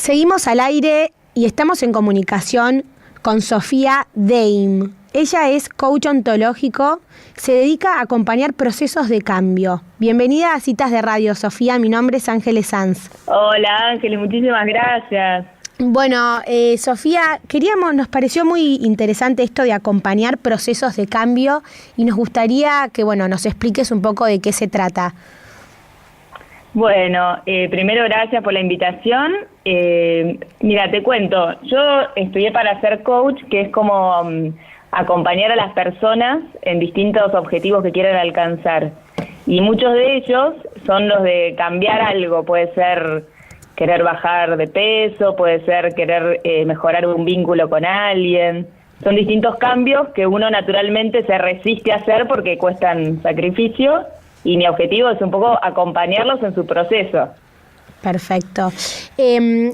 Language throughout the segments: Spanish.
Seguimos al aire y estamos en comunicación con Sofía Deim. Ella es coach ontológico, se dedica a acompañar procesos de cambio. Bienvenida a Citas de Radio, Sofía. Mi nombre es Ángeles Sanz. Hola Ángeles, muchísimas gracias. Bueno, Sofía, nos pareció muy interesante esto de acompañar procesos de cambio y nos gustaría que, nos expliques un poco de qué se trata. Bueno, primero gracias por la invitación. Mira, te cuento, yo estudié para ser coach, que es como acompañar a las personas en distintos objetivos que quieren alcanzar. Y muchos de ellos son los de cambiar algo, puede ser querer bajar de peso, puede ser querer mejorar un vínculo con alguien. Son distintos cambios que uno naturalmente se resiste a hacer porque cuestan sacrificio. Y mi objetivo es un poco acompañarlos en su proceso. Perfecto.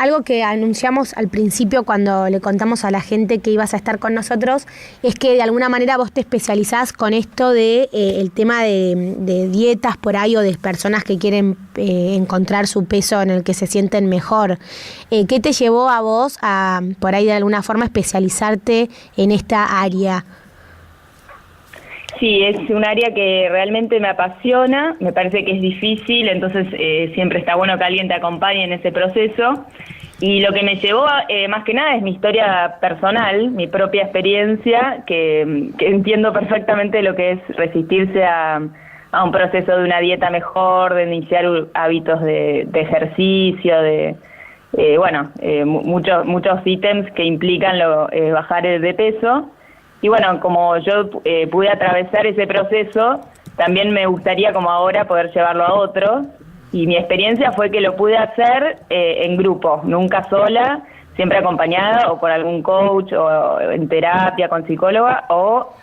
Algo que anunciamos al principio cuando le contamos a la gente que ibas a estar con nosotros es que de alguna manera vos te especializás con esto de el tema de dietas por ahí o de personas que quieren encontrar su peso en el que se sienten mejor. ¿Qué te llevó a vos a por ahí de alguna forma especializarte en esta área? Sí, es un área que realmente me apasiona, me parece que es difícil, entonces siempre está bueno que alguien te acompañe en ese proceso. Y lo que me llevó más que nada es mi historia personal, mi propia experiencia, que entiendo perfectamente lo que es resistirse a un proceso de una dieta mejor, de iniciar hábitos de ejercicio, muchos ítems que implican bajar de peso. Y bueno, como yo pude atravesar ese proceso, también me gustaría como ahora poder llevarlo a otros. Y mi experiencia fue que lo pude hacer en grupo, nunca sola, siempre acompañada o por algún coach o en terapia con psicóloga o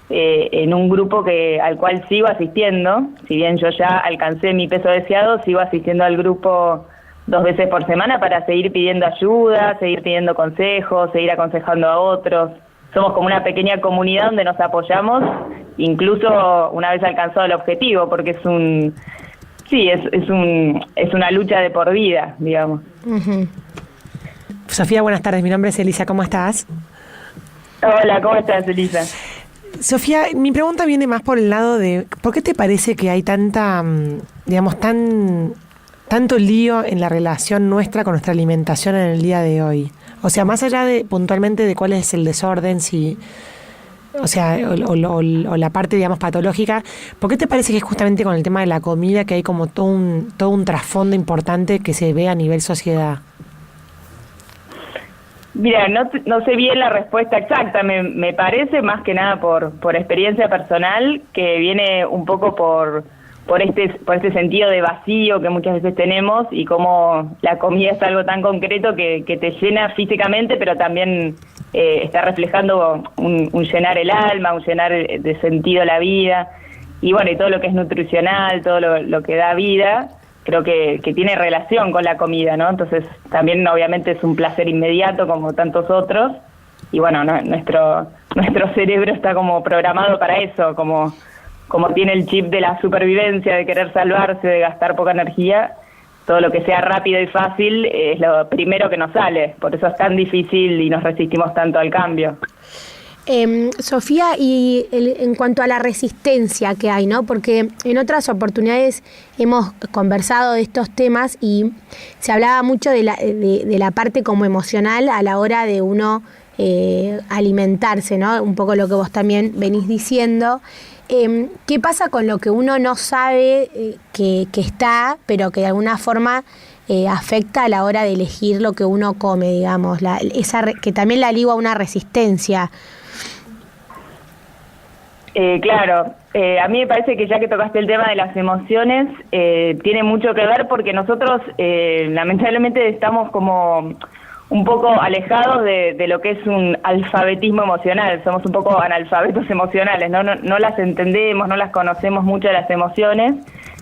en un grupo al cual sigo asistiendo. Si bien yo ya alcancé mi peso deseado, sigo asistiendo al grupo 2 veces por semana para seguir pidiendo ayuda, seguir pidiendo consejos, seguir aconsejando a otros. Somos como una pequeña comunidad donde nos apoyamos, incluso una vez alcanzado el objetivo, porque es una lucha de por vida, digamos. Uh-huh. Sofía, buenas tardes. Mi nombre es Elisa. ¿Cómo estás? Hola, ¿cómo estás, Elisa? Sofía, mi pregunta viene más por el lado de ¿por qué te parece que hay tanto lío en la relación nuestra con nuestra alimentación en el día de hoy? O sea, más allá de puntualmente de cuál es el desorden, o la parte, digamos, patológica, ¿por qué te parece que es justamente con el tema de la comida que hay como todo un trasfondo importante que se ve a nivel sociedad? Mira, no sé bien la respuesta exacta, me parece más que nada por experiencia personal, que viene un poco por este sentido de vacío que muchas veces tenemos y cómo la comida es algo tan concreto que te llena físicamente, pero también está reflejando un llenar el alma, un llenar de sentido la vida. Y bueno, y todo lo que es nutricional, todo lo que da vida, creo que tiene relación con la comida, ¿no? Entonces también obviamente es un placer inmediato como tantos otros. Y bueno, nuestro cerebro está como programado para eso, como tiene el chip de la supervivencia, de querer salvarse, de gastar poca energía, todo lo que sea rápido y fácil es lo primero que nos sale. Por eso es tan difícil y nos resistimos tanto al cambio. Sofía, y en cuanto a la resistencia que hay, ¿no? Porque en otras oportunidades hemos conversado de estos temas y se hablaba mucho de la parte como emocional a la hora de uno alimentarse, ¿no? Un poco lo que vos también venís diciendo. ¿Qué pasa con lo que uno no sabe que está, pero que de alguna forma afecta a la hora de elegir lo que uno come, digamos, que también la ligo a una resistencia? Claro, a mí me parece que ya que tocaste el tema de las emociones, tiene mucho que ver porque nosotros lamentablemente estamos como un poco alejados de lo que es un alfabetismo emocional. Somos un poco analfabetos emocionales, no las entendemos, no las conocemos mucho las emociones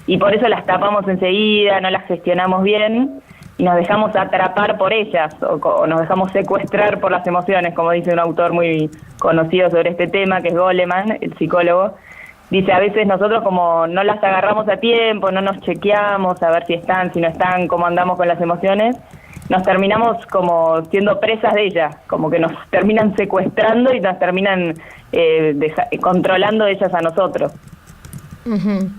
y por eso las tapamos enseguida, no las gestionamos bien y nos dejamos atrapar por ellas o nos dejamos secuestrar por las emociones, como dice un autor muy conocido sobre este tema, que es Goleman, el psicólogo. Dice, a veces nosotros como no las agarramos a tiempo, no nos chequeamos a ver si están, si no están, cómo andamos con las emociones, nos terminamos como siendo presas de ella, como que nos terminan secuestrando y nos terminan controlando ellas a nosotros. Uh-huh.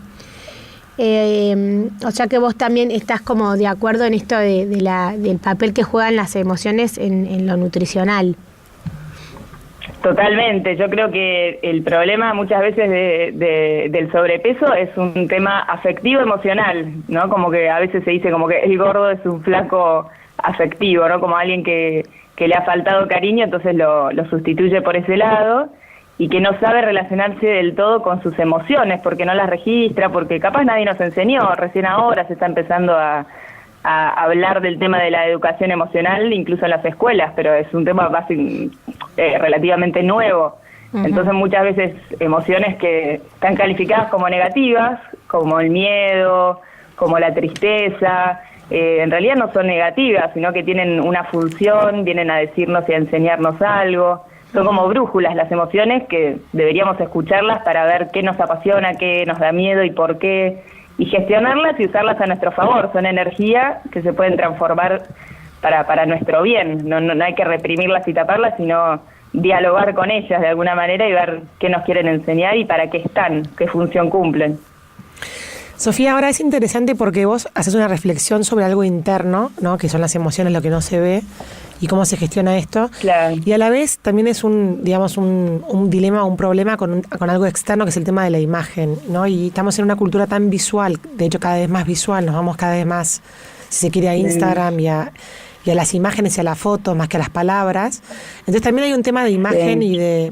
O sea que vos también estás como de acuerdo en esto del papel que juegan las emociones en lo nutricional. Totalmente, yo creo que el problema muchas veces del sobrepeso es un tema afectivo emocional, ¿no? Como que a veces se dice como que el gordo es un flaco afectivo, ¿no? Como alguien que le ha faltado cariño, entonces lo sustituye por ese lado, y que no sabe relacionarse del todo con sus emociones, porque no las registra, porque capaz nadie nos enseñó, recién ahora se está empezando a hablar del tema de la educación emocional, incluso en las escuelas, pero es un tema relativamente nuevo. Uh-huh. Entonces muchas veces emociones que están calificadas como negativas, como el miedo, como la tristeza, en realidad no son negativas, sino que tienen una función, vienen a decirnos y a enseñarnos algo. Son como brújulas las emociones que deberíamos escucharlas para ver qué nos apasiona, qué nos da miedo y por qué, y gestionarlas y usarlas a nuestro favor. Son energía que se pueden transformar para nuestro bien. No hay que reprimirlas y taparlas, sino dialogar con ellas de alguna manera y ver qué nos quieren enseñar y para qué están, qué función cumplen. Sofía, ahora es interesante porque vos haces una reflexión sobre algo interno, ¿no? Que son las emociones, lo que no se ve y cómo se gestiona esto. Claro. Y a la vez también es un dilema, un problema con algo externo, que es el tema de la imagen, ¿no? Y estamos en una cultura tan visual, de hecho cada vez más visual, nos vamos cada vez más, si se quiere, a Instagram y a las imágenes y a la foto más que a las palabras. Entonces también hay un tema de imagen y de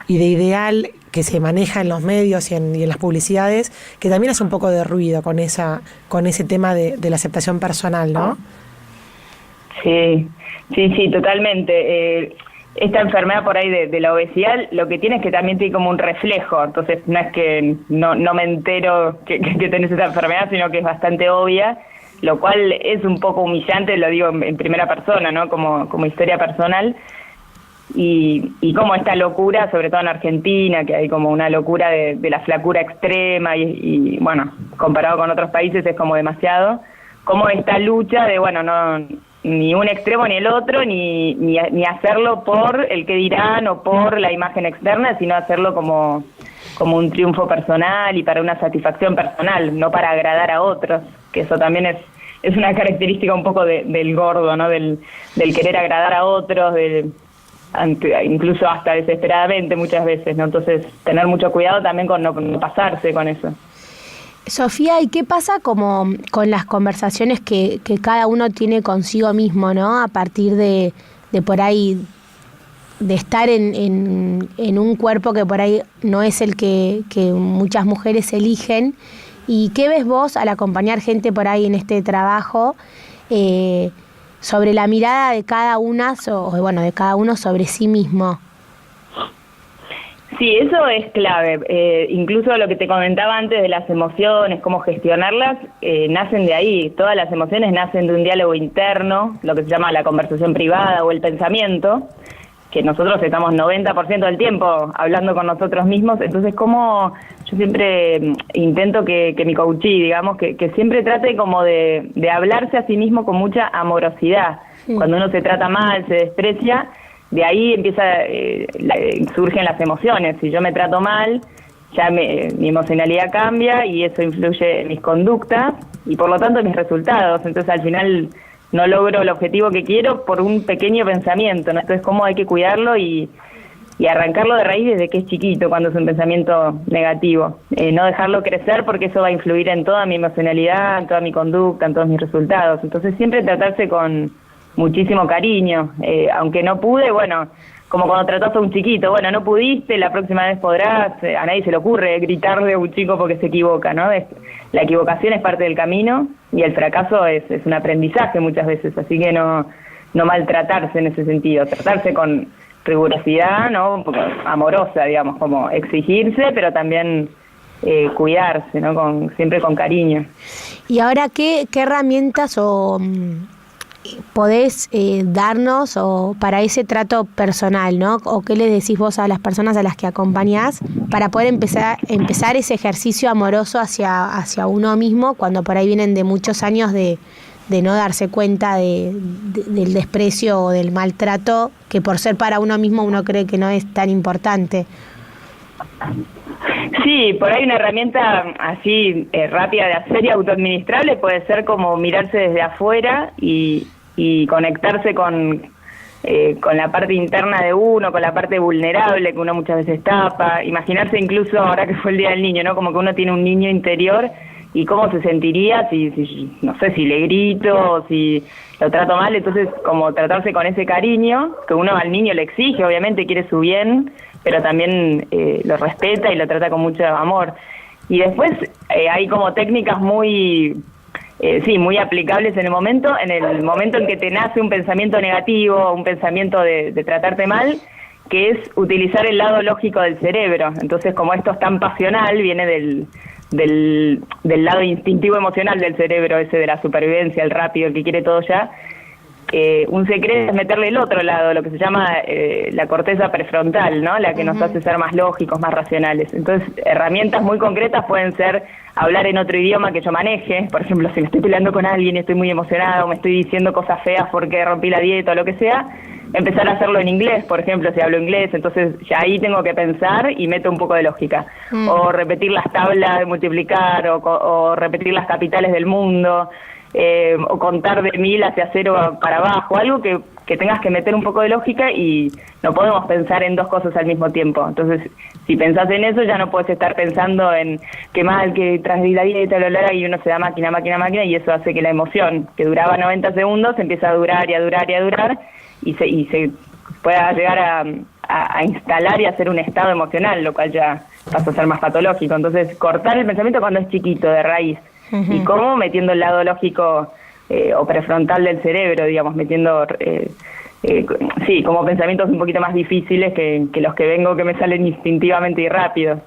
ideal que se maneja en los medios y en las publicidades, que también hace un poco de ruido con ese tema de la aceptación personal, ¿no? Sí, totalmente. Esta enfermedad por ahí de la obesidad, lo que tiene es que también tiene como un reflejo, entonces no es que no me entero que tenés esa enfermedad, sino que es bastante obvia, lo cual es un poco humillante, lo digo en primera persona, ¿no? Como historia personal. Y como esta locura, sobre todo en Argentina, que hay como una locura de la flacura extrema y bueno, comparado con otros países es como demasiado, como esta lucha de, bueno, no ni un extremo ni el otro, ni hacerlo por el que dirán o por la imagen externa, sino hacerlo como un triunfo personal y para una satisfacción personal, no para agradar a otros, que eso también es una característica un poco del gordo, ¿no? Del querer agradar a otros, incluso hasta desesperadamente muchas veces, ¿no? Entonces, tener mucho cuidado también con no pasarse con eso. Sofía, ¿y qué pasa como con las conversaciones que cada uno tiene consigo mismo, ¿no? A partir de por ahí, de estar en un cuerpo que por ahí no es el que muchas mujeres eligen. ¿Y qué ves vos al acompañar gente por ahí en este trabajo sobre la mirada de cada una, de cada uno sobre sí mismo? Sí, eso es clave. Incluso lo que te comentaba antes de las emociones, cómo gestionarlas, nacen de ahí. Todas las emociones nacen de un diálogo interno, lo que se llama la conversación privada o el pensamiento, que nosotros estamos 90% del tiempo hablando con nosotros mismos. Entonces, como yo siempre intento que mi coachee, digamos, que siempre trate como de hablarse a sí mismo con mucha amorosidad. Sí. Cuando uno se trata mal, se desprecia, de ahí surgen las emociones. Si yo me trato mal, ya mi emocionalidad cambia y eso influye en mis conductas y por lo tanto en mis resultados. Entonces al final no logro el objetivo que quiero por un pequeño pensamiento, ¿no? Entonces cómo hay que cuidarlo y arrancarlo de raíz desde que es chiquito, cuando es un pensamiento negativo. No dejarlo crecer porque eso va a influir en toda mi emocionalidad, en toda mi conducta, en todos mis resultados. Entonces siempre tratarse con muchísimo cariño, aunque no pude, bueno, como cuando tratás a un chiquito, bueno, no pudiste, la próxima vez podrás, a nadie se le ocurre gritarle a un chico porque se equivoca, ¿no? La equivocación es parte del camino y el fracaso es un aprendizaje muchas veces, así que no maltratarse en ese sentido, tratarse con rigurosidad, ¿no? Un poco amorosa, digamos, como exigirse, pero también cuidarse, ¿no? Siempre con cariño. Y ahora, ¿qué herramientas podés darnos para ese trato personal, ¿no? ¿O qué le decís vos a las personas a las que acompañás para poder empezar ese ejercicio amoroso hacia uno mismo cuando por ahí vienen de muchos años de de no darse cuenta del desprecio o del maltrato, que por ser para uno mismo uno cree que no es tan importante. Sí, por ahí una herramienta así rápida de hacer y autoadministrable puede ser como mirarse desde afuera y conectarse con la parte interna de uno, con la parte vulnerable que uno muchas veces tapa. Imaginarse incluso ahora que fue el Día del Niño, ¿no? Como que uno tiene un niño interior y cómo se sentiría si no sé, si le grito o si lo trato mal. Entonces, como tratarse con ese cariño que uno al niño le exige, obviamente quiere su bien, pero también lo respeta y lo trata con mucho amor. Y después hay como técnicas muy aplicables en el momento en que te nace un pensamiento negativo, un pensamiento de tratarte mal, que es utilizar el lado lógico del cerebro. Entonces, como esto es tan pasional, viene del lado instintivo emocional del cerebro, ese de la supervivencia, el rápido, el que quiere todo ya. Un secreto es meterle el otro lado, lo que se llama la corteza prefrontal, ¿no? La que nos hace ser más lógicos, más racionales. Entonces, herramientas muy concretas pueden ser hablar en otro idioma que yo maneje. Por ejemplo, si me estoy peleando con alguien y estoy muy emocionado, me estoy diciendo cosas feas porque rompí la dieta o lo que sea, empezar a hacerlo en inglés, por ejemplo, si hablo inglés, entonces ya ahí tengo que pensar y meto un poco de lógica. O repetir las tablas de multiplicar, o repetir las capitales del mundo, o contar de 1000 hacia 0 para abajo, algo que tengas que meter un poco de lógica, y no podemos pensar en dos cosas al mismo tiempo. Entonces, si pensás en eso, ya no puedes estar pensando en qué mal, que tras la dieta, y uno se da máquina, y eso hace que la emoción, que duraba 90 segundos, empieza a durar y a durar y a durar, y se pueda llegar a instalar y a hacer un estado emocional, lo cual ya pasa a ser más patológico. Entonces, cortar el pensamiento cuando es chiquito, de raíz. ¿Y cómo? Metiendo el lado lógico o prefrontal del cerebro, digamos, metiendo, como pensamientos un poquito más difíciles que los que que me salen instintivamente y rápido.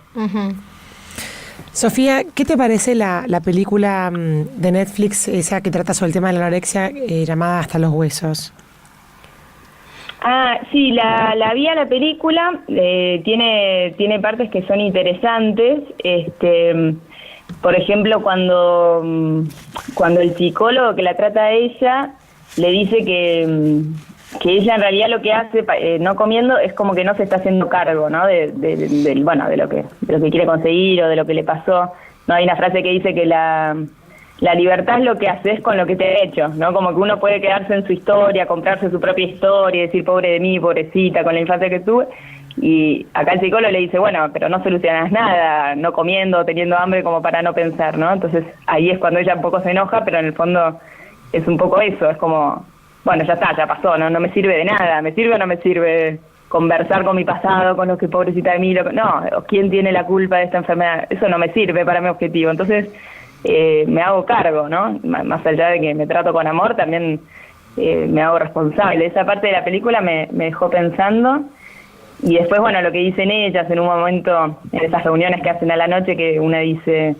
Sofía, ¿qué te parece la película de Netflix, esa que trata sobre el tema de la anorexia, llamada Hasta los huesos? Ah, sí, la vi a la película, tiene partes que son interesantes. Por ejemplo, cuando el psicólogo que la trata a ella le dice que ella en realidad lo que hace no comiendo es como que no se está haciendo cargo, ¿no? de lo que quiere conseguir o de lo que le pasó. No, hay una frase que dice que la libertad es lo que haces con lo que te ha hecho, ¿no? Como que uno puede quedarse en su historia, comprarse su propia historia y decir, pobre de mí, pobrecita, con la infancia que tuve. Y acá el psicólogo le dice, bueno, pero no solucionas nada, no comiendo, teniendo hambre, como para no pensar, ¿no? Entonces ahí es cuando ella un poco se enoja, pero en el fondo es un poco eso, es como, bueno, ya está, ya pasó, no me sirve de nada, ¿me sirve o no me sirve conversar con mi pasado, con lo que pobrecita de mí? No, ¿quién tiene la culpa de esta enfermedad? Eso no me sirve para mi objetivo. Entonces me hago cargo, ¿no? Más allá de que me trato con amor, también me hago responsable. Esa parte de la película me dejó pensando. Y después, bueno, lo que dicen ellas en un momento, en esas reuniones que hacen a la noche, que una dice,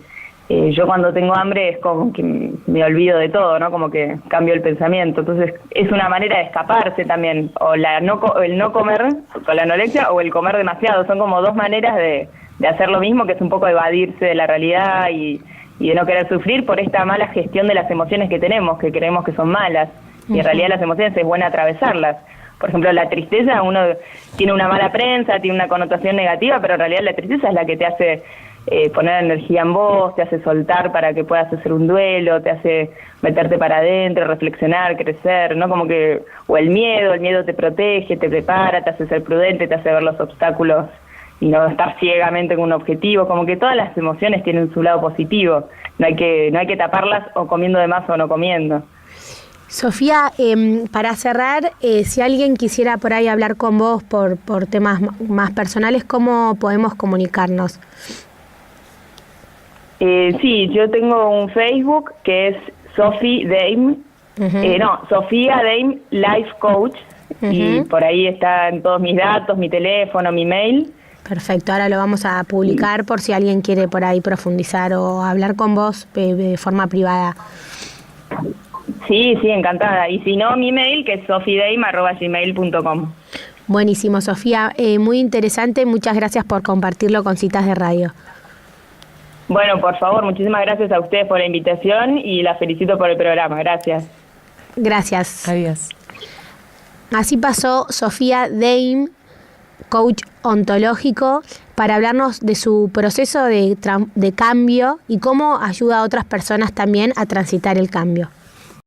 yo cuando tengo hambre es como que me olvido de todo, ¿no? Como que cambio el pensamiento. Entonces, es una manera de escaparse también, o el no comer con la anorexia, o el comer demasiado. Son como dos maneras de hacer lo mismo, que es un poco evadirse de la realidad y de no querer sufrir por esta mala gestión de las emociones que tenemos, que creemos que son malas. Y en realidad las emociones es bueno atravesarlas. Por ejemplo, la tristeza, uno tiene una mala prensa, tiene una connotación negativa, pero en realidad la tristeza es la que te hace poner energía en vos, te hace soltar para que puedas hacer un duelo, te hace meterte para adentro, reflexionar, crecer, ¿no? Como que, o el miedo te protege, te prepara, te hace ser prudente, te hace ver los obstáculos y no estar ciegamente con un objetivo. Como que todas las emociones tienen su lado positivo, no hay que taparlas o comiendo de más o no comiendo. Sofía, para cerrar, si alguien quisiera por ahí hablar con vos por temas más personales, ¿cómo podemos comunicarnos? Sí, yo tengo un Facebook que es Sophie Dame, Sofía Dame Life Coach, y por ahí están todos mis datos, mi teléfono, mi mail. Perfecto, ahora lo vamos a publicar por si alguien quiere por ahí profundizar o hablar con vos de forma privada. Sí, encantada. Y si no, mi mail, que es sofiedame@gmail.com. Buenísimo, Sofía. Muy interesante. Muchas gracias por compartirlo con Citas de Radio. Bueno, por favor, muchísimas gracias a ustedes por la invitación y la felicito por el programa. Gracias. Gracias. Adiós. Así pasó Sofía Deim, coach ontológico, para hablarnos de su proceso de cambio y cómo ayuda a otras personas también a transitar el cambio.